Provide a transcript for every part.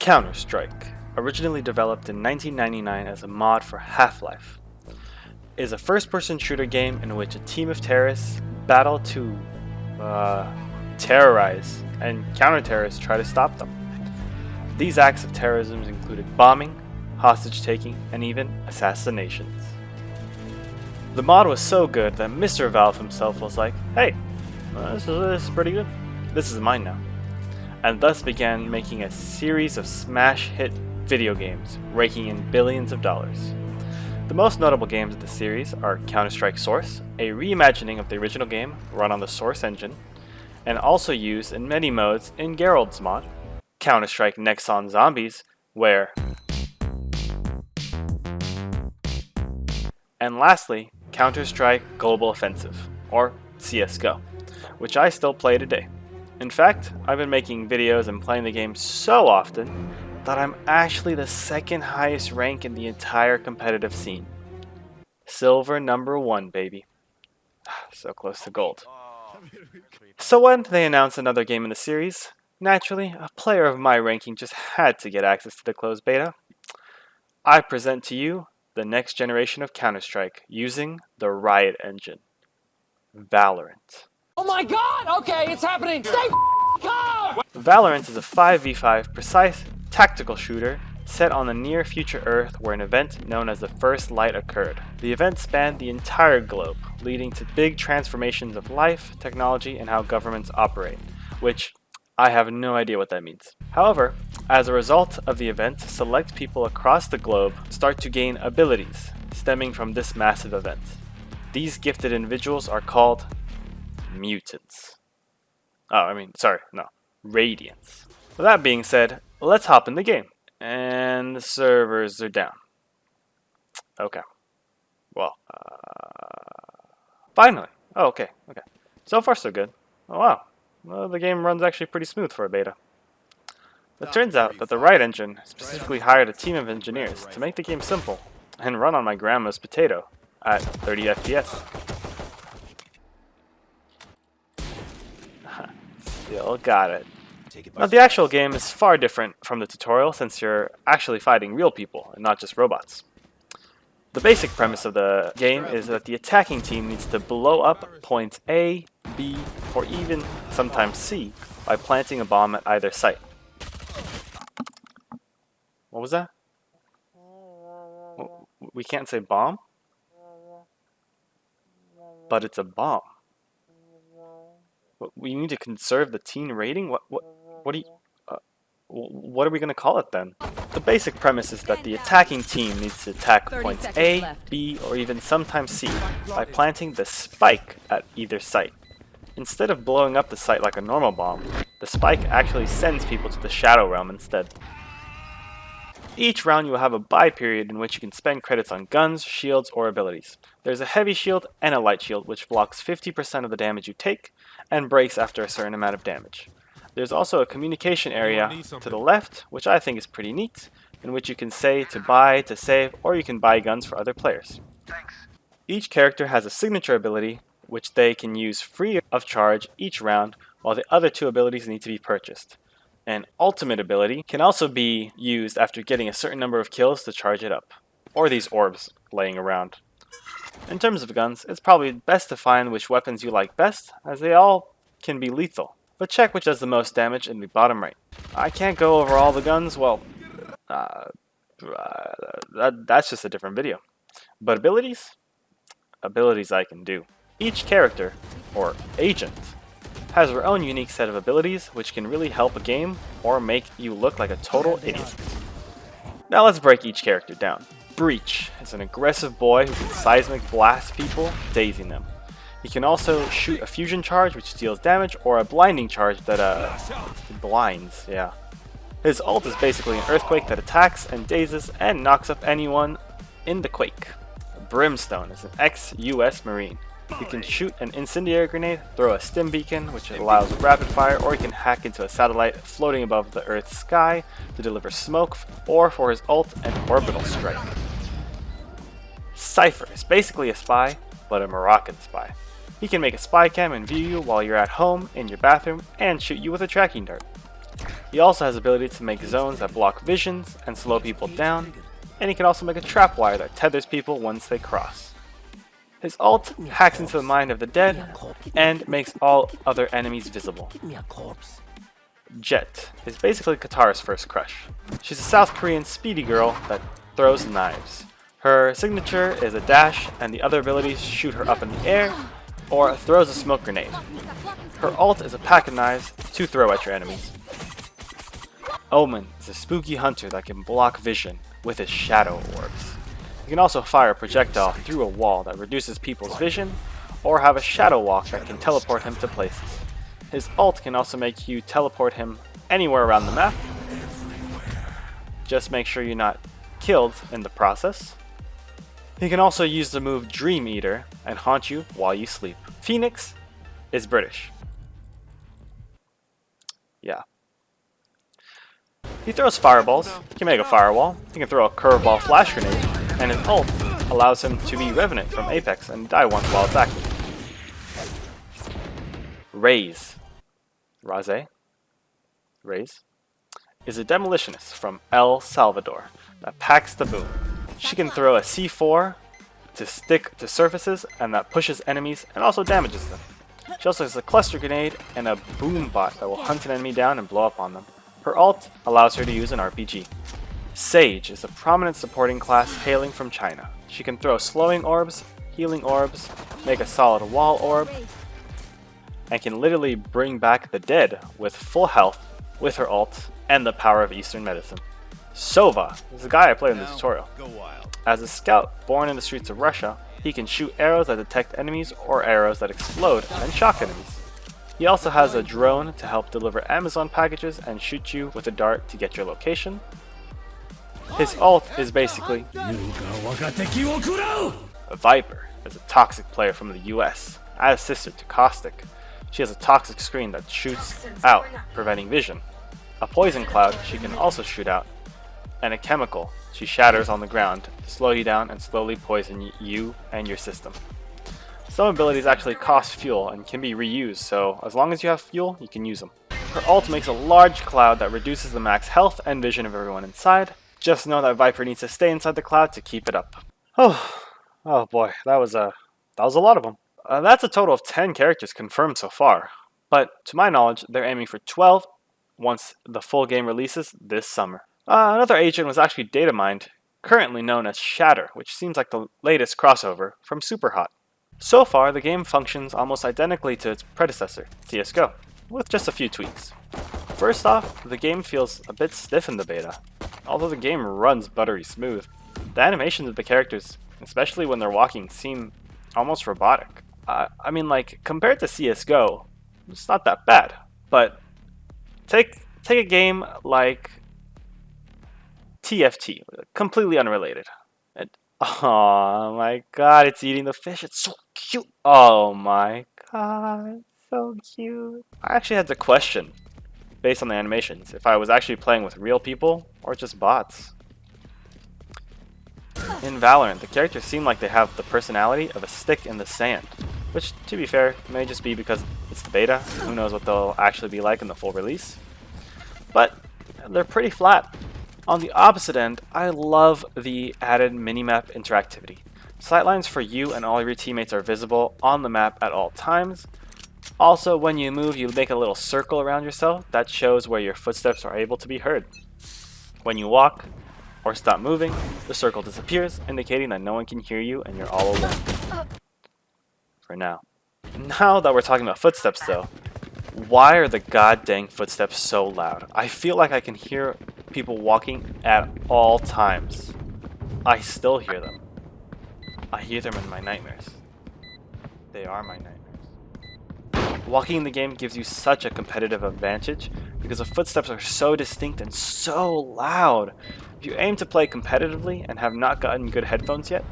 Counter-Strike, originally developed in 1999 as a mod for Half-Life, is a first-person shooter game in which a team of terrorists battle to terrorize and counter-terrorists try to stop them. These acts of terrorism included bombing, hostage-taking, and even assassinations. The mod was so good that Mr. Valve himself was like, hey, this is pretty good. This is mine now. And thus began making a series of smash hit video games, raking in billions of dollars. The most notable games of the series are Counter-Strike Source, a reimagining of the original game run on the Source engine, and also used in many modes in Geralt's mod, Counter-Strike Nexon Zombies, and lastly, Counter-Strike Global Offensive, or CSGO, which I still play today. In fact, I've been making videos and playing the game so often that I'm actually the second highest rank in the entire competitive scene. Silver #1, baby. So close to gold. So when they announced another game in the series, naturally, a player of my ranking just had to get access to the closed beta. I present to you the next generation of Counter-Strike using the Riot engine, Valorant. Oh my god! Okay, it's happening! Stay calm! Valorant is a 5v5 precise tactical shooter set on the near future Earth where an event known as the First Light occurred. The event spanned the entire globe, leading to big transformations of life, technology, and how governments operate, which I have no idea what that means. However, as a result of the event, select people across the globe start to gain abilities stemming from this massive event. These gifted individuals are called mutants. Radiants. With that being said, let's hop in the game. And the servers are down. Okay. Well, finally. Oh, okay. So far, so good. Oh, wow. Well, the game runs actually pretty smooth for a beta. It turns out that the Riot engine specifically hired a team of engineers to make the game simple and run on my grandma's potato at 30 FPS. Still got it. Now, the actual game is far different from the tutorial since you're actually fighting real people and not just robots. The basic premise of the game is that the attacking team needs to blow up points A, B, or even sometimes C by planting a bomb at either site. What was that? We can't say bomb? But it's a bomb. We need to conserve the teen rating? What are we going to call it then? The basic premise is that the attacking team needs to attack points A, B, or even sometimes C by planting the spike at either site. Instead of blowing up the site like a normal bomb, the spike actually sends people to the Shadow Realm instead. Each round you will have a buy period in which you can spend credits on guns, shields, or abilities. There's a heavy shield and a light shield which blocks 50% of the damage you take and breaks after a certain amount of damage. There's also a communication area to the left, which I think is pretty neat, in which you can say to buy, to save, or you can buy guns for other players. Each character has a signature ability, which they can use free of charge each round, while the other two abilities need to be purchased. An ultimate ability can also be used after getting a certain number of kills to charge it up, or these orbs laying around. In terms of guns, it's probably best to find which weapons you like best, as they all can be lethal. But check which does the most damage in the bottom right. I can't go over all the guns, well, that's just a different video. But abilities? Abilities I can do. Each character, or agent, has their own unique set of abilities which can really help a game or make you look like a total idiot. Now let's break each character down. Breach is an aggressive boy who can seismic blast people, dazing them. He can also shoot a fusion charge which deals damage, or a blinding charge that blinds, yeah. His ult is basically an earthquake that attacks and dazes and knocks up anyone in the quake. Brimstone is an ex-US Marine. You can shoot an incendiary grenade, throw a stim beacon which allows rapid fire, or you can hack into a satellite floating above the Earth's sky to deliver smoke, or for his ult, an orbital strike. Cipher is basically a spy, but a Moroccan spy. He can make a spy cam and view you while you're at home, in your bathroom, and shoot you with a tracking dart. He also has the ability to make zones that block visions and slow people down, and he can also make a trapwire that tethers people once they cross. His ult hacks into the mind of the dead and makes all other enemies visible. Jet is basically Katara's first crush. She's a South Korean speedy girl that throws knives. Her signature is a dash, and the other abilities shoot her up in the air or throws a smoke grenade. Her ult is a pack of knives to throw at your enemies. Omen is a spooky hunter that can block vision with his shadow orbs. He can also fire a projectile through a wall that reduces people's vision, or have a shadow walk that can teleport him to places. His ult can also make you teleport him anywhere around the map. Just make sure you're not killed in the process. He can also use the move Dream Eater and haunt you while you sleep. Phoenix is British. Yeah. He throws fireballs, he can make a firewall, he can throw a curveball flash grenade, and his ult allows him to be Revenant from Apex and die once while it's active. Raze is a demolitionist from El Salvador that packs the boom. She can throw a C4 to stick to surfaces and that pushes enemies and also damages them. She also has a cluster grenade and a boom bot that will hunt an enemy down and blow up on them. Her ult allows her to use an RPG. Sage is a prominent supporting class hailing from China. She can throw slowing orbs, healing orbs, make a solid wall orb, and can literally bring back the dead with full health with her ult and the power of Eastern medicine. Silva is the guy I played in the tutorial. As a scout born in the streets of Russia, he can shoot arrows that detect enemies or arrows that explode and shock enemies. He also has a drone to help deliver Amazon packages and shoot you with a dart to get your location. His ult is basically Viper is a toxic player from the US, as sister to Caustic. She has a toxic screen that shoots out, preventing vision. A poison cloud she can also shoot out, and a chemical she shatters on the ground to slow you down and slowly poison you and your system. Some abilities actually cost fuel and can be reused, so as long as you have fuel, you can use them. Her ult makes a large cloud that reduces the max health and vision of everyone inside. Just know that Viper needs to stay inside the cloud to keep it up. Oh boy, that was a lot of them. That's a total of 10 characters confirmed so far, but to my knowledge, they're aiming for 12 once the full game releases this summer. Another agent was actually data mined, currently known as Shatter, which seems like the latest crossover from Superhot. So far, the game functions almost identically to its predecessor, CSGO, with just a few tweaks. First off, the game feels a bit stiff in the beta, although the game runs buttery smooth. The animations of the characters, especially when they're walking, seem almost robotic. I mean, like, compared to CSGO, it's not that bad, but take a game like TFT, completely unrelated. Oh my god, it's eating the fish, it's so cute. Oh my god, so cute. I actually had to question, based on the animations, if I was actually playing with real people or just bots. In Valorant, the characters seem like they have the personality of a stick in the sand, which, to be fair, may just be because it's the beta. Who knows what they'll actually be like in the full release. But they're pretty flat. On the opposite end, I love the added minimap interactivity. Sightlines for you and all of your teammates are visible on the map at all times. Also, when you move, you make a little circle around yourself that shows where your footsteps are able to be heard. When you walk or stop moving, the circle disappears, indicating that no one can hear you and you're all alone. For now. Now that we're talking about footsteps though, why are the goddamn footsteps so loud? I feel like I can hear people walking at all times. I still hear them. I hear them in my nightmares. They are my nightmares. Walking in the game gives you such a competitive advantage because the footsteps are so distinct and so loud. If you aim to play competitively and have not gotten good headphones yet,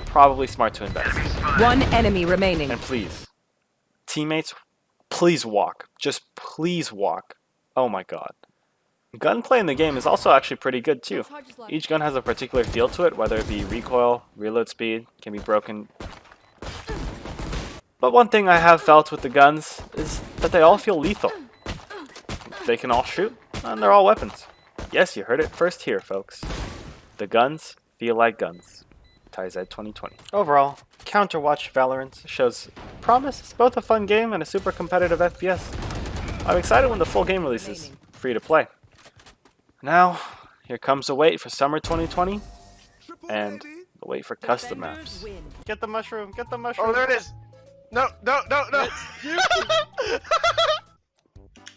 probably smart to invest. One enemy remaining. And please, teammates, please walk. Just please walk. Oh my god. Gunplay in the game is also actually pretty good too. Each gun has a particular feel to it, whether it be recoil, reload speed, can be broken. But one thing I have felt with the guns is that they all feel lethal. They can all shoot, And they're all weapons. Yes, you heard it first here, folks. The guns feel like guns. TyZ 2020. Overall, Counterwatch Valorant shows promise. It's both a fun game and a super competitive FPS. I'm excited when the full game releases, free to play. Now, here comes the wait for summer 2020, and the wait for custom maps. Get the mushroom, get the mushroom. Oh, there it is. No, no, no, no.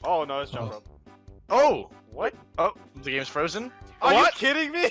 Oh no, it's jump rope. Oh, What? oh, the game's frozen. Are you What? kidding me?